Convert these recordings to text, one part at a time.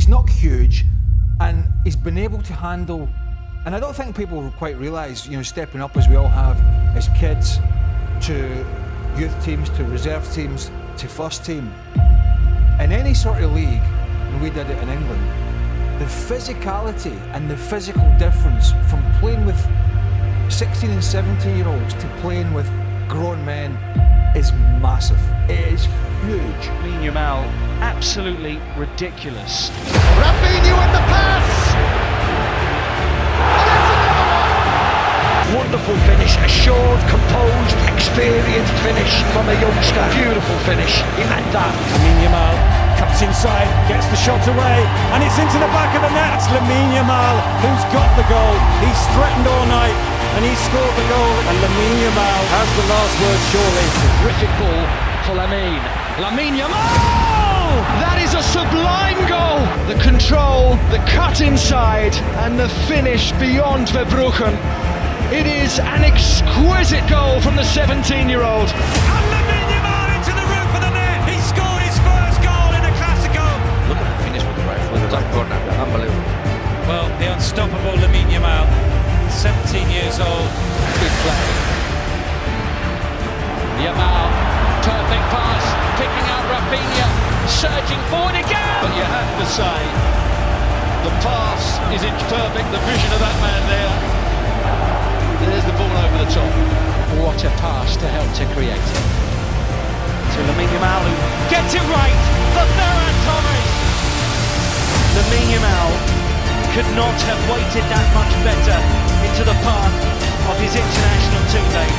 not huge, and he's been able to handle, and I don't think people quite realise, you know, stepping up as we all have as kids to youth teams, to reserve teams, to first team. In any sort of league, and we did it in England, the physicality and the physical difference from playing with 16 and 17-year-olds to playing with grown men is massive. It is huge. Lamine Yamal, absolutely ridiculous. Raphinha with the pass! And that's another one! Wonderful finish, assured, composed, experienced finish from a youngster. Beautiful finish, he meant that. Lamine Yamal cuts inside, gets the shot away, and it's into the back of the net. It's Lamine Yamal who's got the goal. He's threatened all night, and he scored the goal. And Lamine Yamal has the last word, surely. Terrific ball for Lamine. Lamine Yamal! That is a sublime goal. The control, the cut inside, and the finish beyond Verbruchen. It is an exquisite goal from the 17-year-old. And Lamine Yamal into the roof of the net. He scored his first goal in a Classico. Look at the finish with the right foot, top corner, unbelievable. Well, the unstoppable Lamine Yamal, 17 years old. Good play. Yamal, perfect pass, picking out Raphinha, surging forward again. But you have to say, the pass is perfect, the vision of that man there. There's the ball over the top. What a pass to help to create it. To Lamine Yamal, who gets it right for Ferran Torres. Lamine Yamal could not have waited that much better into the path of his international teammate.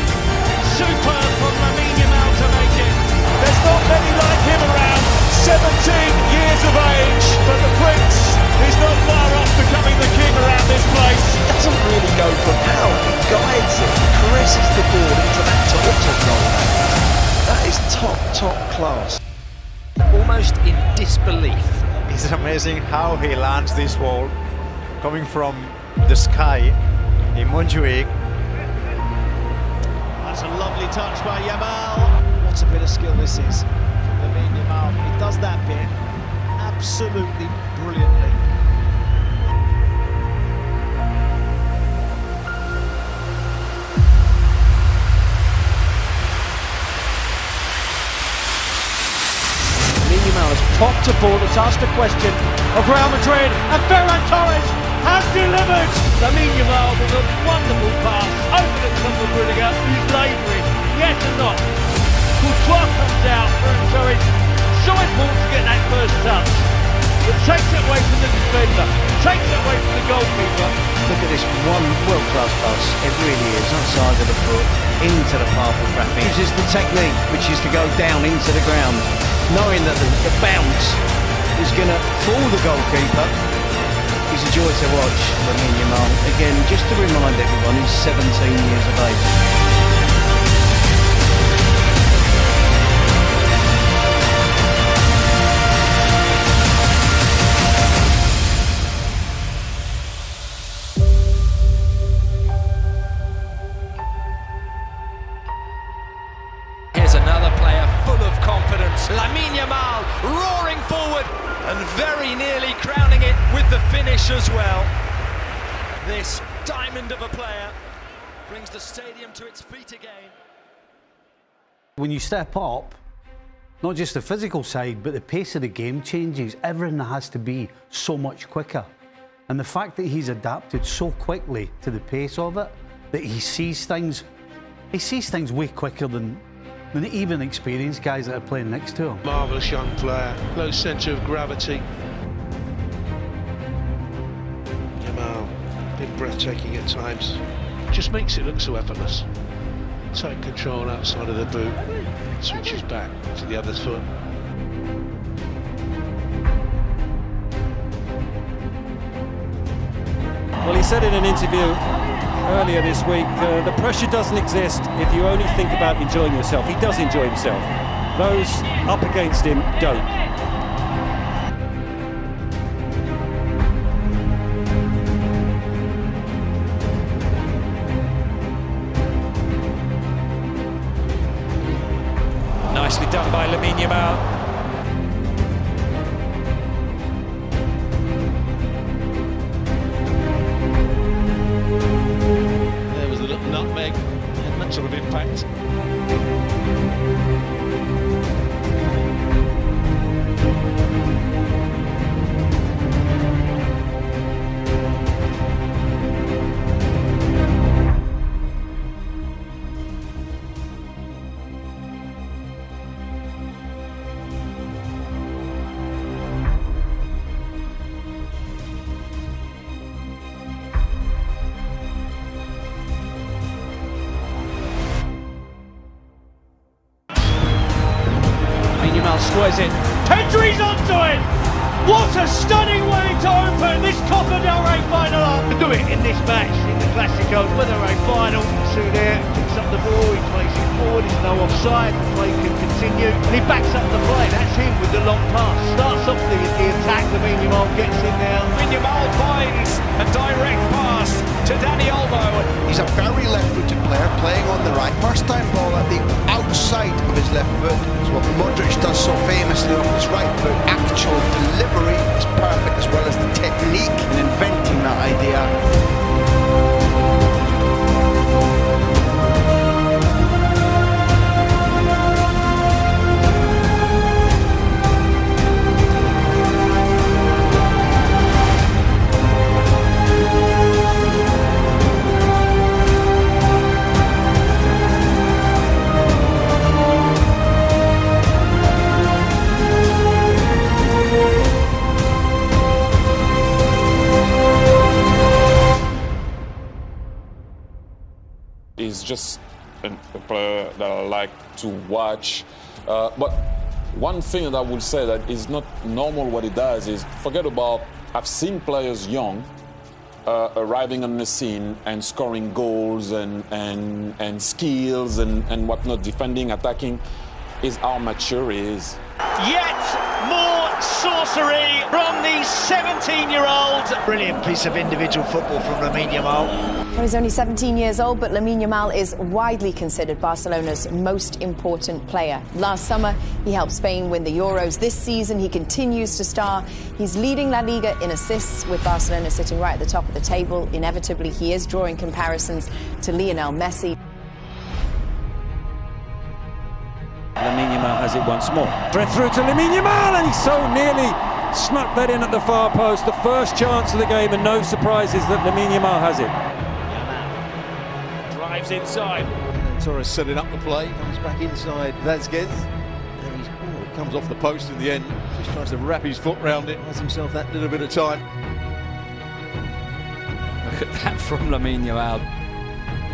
Superb from Lamine Yamal to make it. There's not many like him around. 17 years of age, but the Prince is not far off becoming the king around this place. Doesn't really go for power, he guides it, he caresses the ball into that top goal. That is top class. Almost in disbelief. It's amazing how he lands this ball coming from the sky in Montjuic. That's a lovely touch by Yamal. What a bit of skill this is from Lamine Yamal. He does that bit absolutely brilliantly. Lamine Yamal has popped a ball that's asked a question of Real Madrid, and Ferran Torres has delivered. Lamine Yamal with a wonderful pass over the top of Rudiger, who's labouring yet and not. Courtois comes out, Ferran Torres so important to get that first touch, but takes it away from the defender, takes it away from the goalkeeper. Look at this one world-class pass, it really is, outside of the foot, into the path of Raphinha. Uses the technique, which is to go down into the ground, knowing that the bounce is going to fool the goalkeeper. He's a joy to watch, Lamine Yamal. Again, just to remind everyone, he's 17 years of age. Here's another player full of confidence. Lamine Yamal roaring forward and very nearly crowning it with the finish as well. This diamond of a player brings the stadium to its feet again. When you step up, not just the physical side, but the pace of the game changes. Everything has to be so much quicker. And the fact that he's adapted so quickly to the pace of it, that he sees things way quicker than even experienced guys that are playing next to him. Marvellous young player, low centre of gravity. Yamal, a bit breathtaking at times. Just makes it look so effortless. Tight control outside of the boot, switches back to the other foot. Well, he said in an interview earlier this week, the pressure doesn't exist if you only think about enjoying yourself. He does enjoy himself. Those up against him don't. Nicely done by Lamine Yamal. tries it. Pedri's onto it! What a stunning way to open this Copa del Rey final up! To do it in this match, in the Classico, for the Rey final. Sue there picks up the ball, he plays it forward, there's no offside, the play can continue, and he backs up the play. That's him with the long pass. Starts off the attack, Lamine Yamal gets in there. Lamine Yamal finds a direct pass to Dani Olmo. He's a very left-footed player playing on the right. First time ball at the outside of his left foot is what Modric does so famously off his right foot. Actual delivery is perfect, as well as the technique in inventing that idea. He's just a player that I like to watch. But one thing that I would say that is not normal what he does is forget about, I've seen players young arriving on the scene and scoring goals and skills and whatnot, defending, attacking, is how mature he is. Yet more sorcery from the 17-year-old. Brilliant piece of individual football from Lamine Yamal. Well, he's only 17 years old, but Lamine Yamal is widely considered Barcelona's most important player. Last summer, he helped Spain win the Euros. This season, he continues to star. He's leading La Liga in assists, with Barcelona sitting right at the top of the table. Inevitably, he is drawing comparisons to Lionel Messi. Lamine Yamal has it once more. Thread through to Lamine Yamal, and he so nearly snuck that in at the far post. The first chance of the game, and no surprises that Lamine Yamal has it. Yamal drives inside. Torres setting up the play, comes back inside Vazquez, and he comes off the post in the end. Just tries to wrap his foot round it, has himself that little bit of time. Look at that from Lamine Yamal.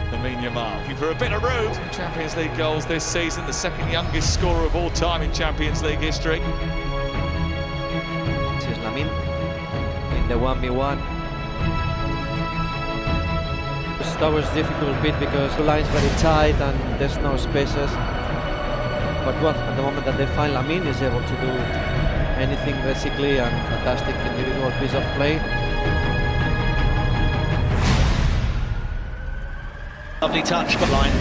Lamine Yamal looking for a bit of room. Champions League goals this season, the second youngest scorer of all time in Champions League history. This is Lamine in the 1v1. That was a difficult bit because the line's very tight and there's no spaces. But well, at the moment that they find Lamine is able to do anything basically, and fantastic individual piece of play. Lovely touch, but line.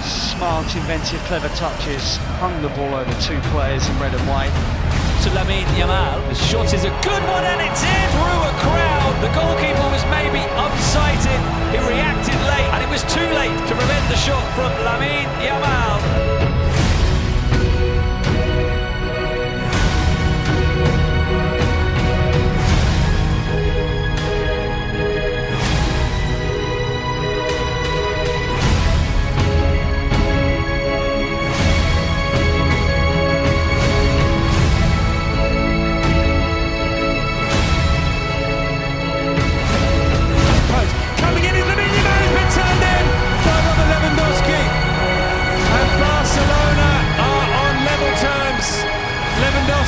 Smart, inventive, clever touches. Hung the ball over two players in red and white. To Lamine Yamal. The shot is a good one, and it's in through a crowd. The goalkeeper was maybe unsighted. He reacted late, and it was too late to prevent the shot from Lamine Yamal.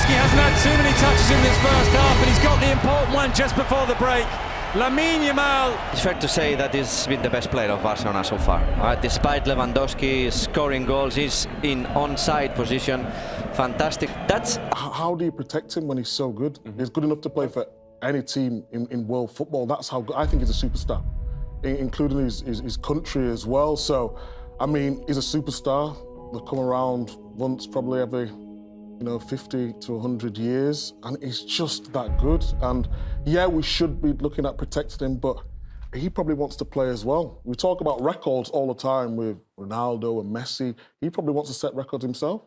He hasn't had too many touches in this first half, but he's got the important one just before the break. Lamine Yamal. It's fair to say that he's been the best player of Barcelona so far. Despite Lewandowski scoring goals, he's in onside position. Fantastic. That's how do you protect him when he's so good? He's good enough to play for any team in world football. That's how good, I think he's a superstar, including his country as well. So, I mean, he's a superstar. They'll come around once probably every 50 to 100 years, and he's just that good. And yeah, we should be looking at protecting him, but he probably wants to play as well. We talk about records all the time with Ronaldo and Messi. He probably wants to set records himself.